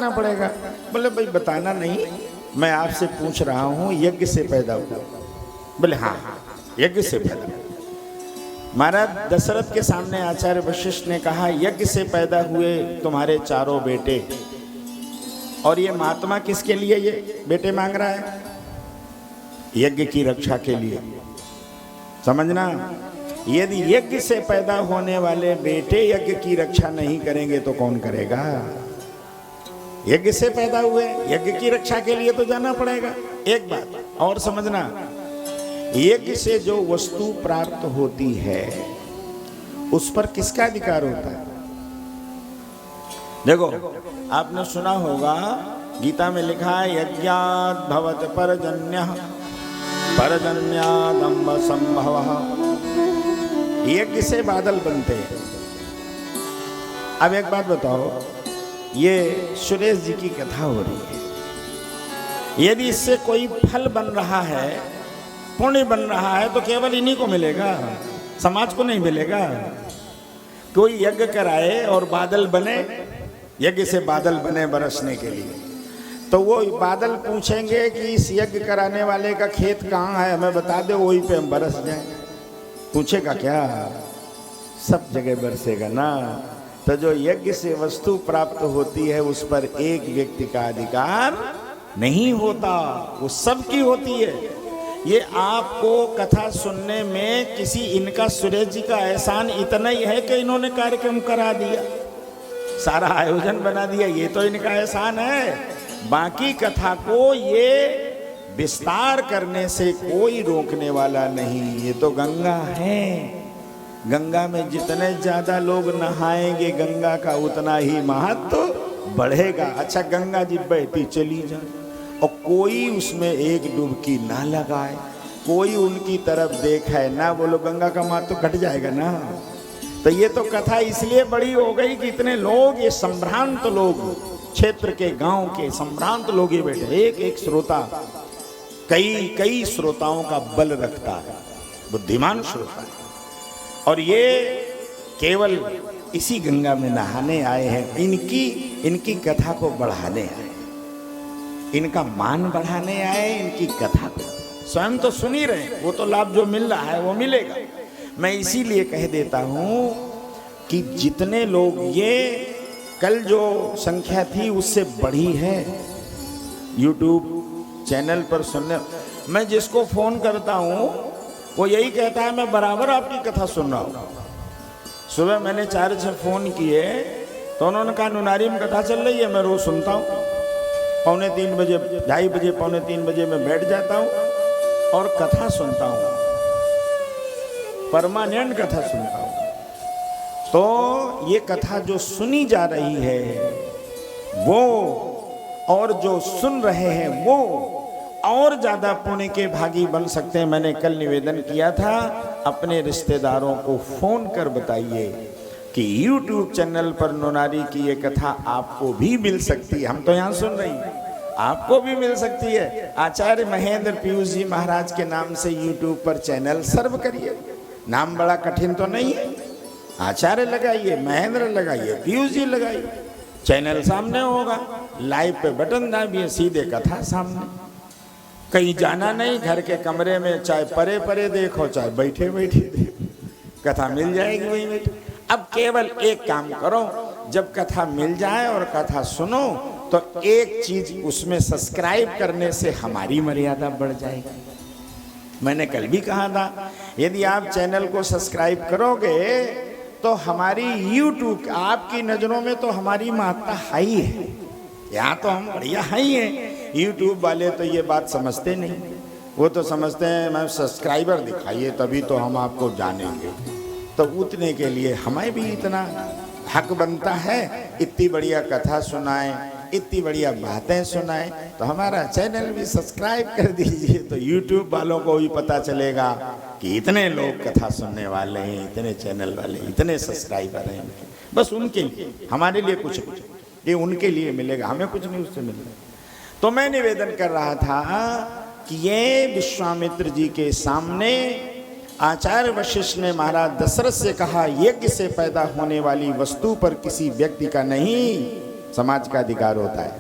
बताना पड़ेगा। बोले भाई बताना नहीं, मैं आपसे पूछ रहा हूँ यज्ञ से पैदा हुआ। बोले हाँ यज्ञ से पैदा हुआ। महाराज दशरथ के सामने आचार्य वशिष्ठ ने कहा यज्ञ से पैदा हुए तुम्हारे चारों बेटे, और ये महात्मा किसके लिए ये बेटे मांग रहा है? यज्ञ की रक्षा के लिए। समझना, यदि यज्ञ से पैदा होने वाले बेटे यज्ञ की रक्षा नहीं करेंगे तो कौन करेगा? यज्ञ से पैदा हुए, यज्ञ की रक्षा के लिए तो जाना पड़ेगा। एक बात और समझना, यज्ञ से जो वस्तु प्राप्त होती है उस पर किसका अधिकार होता है? देखो आपने सुना होगा गीता में लिखा है यज्ञात् भवत परजन्यः परजन्यादम्ब संभवः। यज्ञ से बादल बनते हैं। अब एक बात बताओ, ये सुरेश जी की कथा हो रही है, यदि इससे कोई फल बन रहा है, पुण्य बन रहा है, तो केवल इन्हीं को मिलेगा, समाज को नहीं मिलेगा। कोई यज्ञ कराए और बादल बने, यज्ञ से बादल बने बरसने के लिए, तो वो बादल पूछेंगे कि इस यज्ञ कराने वाले का खेत कहाँ है, हमें बता दे, वहीं पे हम बरस जाएं। पूछेगा क्या? सब जगह बरसेगा ना। तो जो यज्ञ से वस्तु प्राप्त होती है उस पर एक व्यक्ति का अधिकार नहीं होता, वो सबकी होती है। ये आपको कथा सुनने में किसी इनका सुरेश जी का एहसान इतना ही है कि इन्होंने कार्यक्रम करा दिया, सारा आयोजन बना दिया, ये तो इनका एहसान है। बाकी कथा को ये विस्तार करने से कोई रोकने वाला नहीं। ये तो गंगा है, गंगा में जितने ज्यादा लोग नहाएंगे गंगा का उतना ही महत्व बढ़ेगा। अच्छा गंगा जी बहती चली जाए और कोई उसमें एक डुबकी ना लगाए, कोई उनकी तरफ देखे ना, बोलो गंगा का महत्व घट जाएगा ना। तो ये तो कथा इसलिए बड़ी हो गई कि इतने लोग, ये संभ्रांत लोग, क्षेत्र के गांव के संभ्रांत लोग ये बैठे, एक एक श्रोता कई श्रोताओं का बल रखता है, बुद्धिमान श्रोता है, और ये केवल इसी गंगा में नहाने आए हैं, इनकी कथा को बढ़ाने आए, इनका मान बढ़ाने आए, इनकी कथा को। स्वयं तो सुन ही रहे, वो तो लाभ जो मिल रहा है वो मिलेगा। मैं इसीलिए कह देता हूं कि जितने लोग, ये कल जो संख्या थी उससे बढ़ी है YouTube चैनल पर सुनने। मैं जिसको फोन करता हूं वो यही कहता है मैं बराबर आपकी कथा सुन रहा हूं। सुबह मैंने 4 से फोन किए तो उन्होंने कहा नुनारी में कथा चल रही है, मैं रोज सुनता हूं। 2:45 बजे, 2:30 बजे, 2:45 बजे मैं बैठ जाता हूं और कथा सुनता हूं, परमानेंट कथा सुनता हूं। तो ये कथा जो सुनी जा रही है वो, और जो सुन रहे हैं वो और ज्यादा पुण्य के भागी बन सकते हैं। मैंने कल निवेदन किया था, अपने रिश्तेदारों को फोन कर बताइए कि YouTube चैनल पर नुनारी की ये कथा आपको भी मिल सकती है। हम तो यहाँ सुन रही हैं, आपको भी मिल सकती है। आचार्य महेंद्र पीयूष जी महाराज के नाम से YouTube पर चैनल सर्व करिए, नाम बड़ा कठिन तो नहीं है। आचार्य लगाइए, महेंद्र लगाइए, पीयूष जी लगाइए, चैनल सामने होगा, लाइव पे बटन दाबिए, सीधे कथा सामने। कहीं जाना नहीं, घर के कमरे में चाहे परे परे देखो चाहे बैठे बैठे देखो, कथा मिल जाएगी वहीं बैठे। अब केवल एक काम करो, जब कथा मिल जाए और कथा सुनो तो एक चीज उसमें सब्सक्राइब करने से हमारी मर्यादा बढ़ जाएगी। मैंने कल भी कहा था, यदि आप चैनल को सब्सक्राइब करोगे तो हमारी YouTube, आपकी नजरों में तो हमारी महत्ता हाई है, यहाँ तो हम बढ़िया हाई हैं। YouTube वाले तो ये बात समझते नहीं, वो तो समझते हैं मैं सब्सक्राइबर दिखाइए तभी तो हम आपको जानेंगे। तो उतने के लिए हमें भी इतना हक बनता है, इतनी बढ़िया कथा सुनाएं, इतनी बढ़िया बातें सुनाएं, तो हमारा चैनल भी सब्सक्राइब कर दीजिए। तो YouTube वालों को भी पता चलेगा कि इतने लोग कथा सुनने वाले हैं, इतने चैनल वाले, इतने सब्सक्राइबर हैं। बस उनके लिए, हमारे लिए कुछ ये उनके लिए मिलेगा, हमें कुछ नहीं उससे मिलेगा। तो मैं निवेदन कर रहा था कि ये विश्वामित्र जी के सामने आचार्य वशिष्ठ ने महाराज दशरथ से कहा यज्ञ से पैदा होने वाली वस्तु पर किसी व्यक्ति का नहीं, समाज का अधिकार होता है।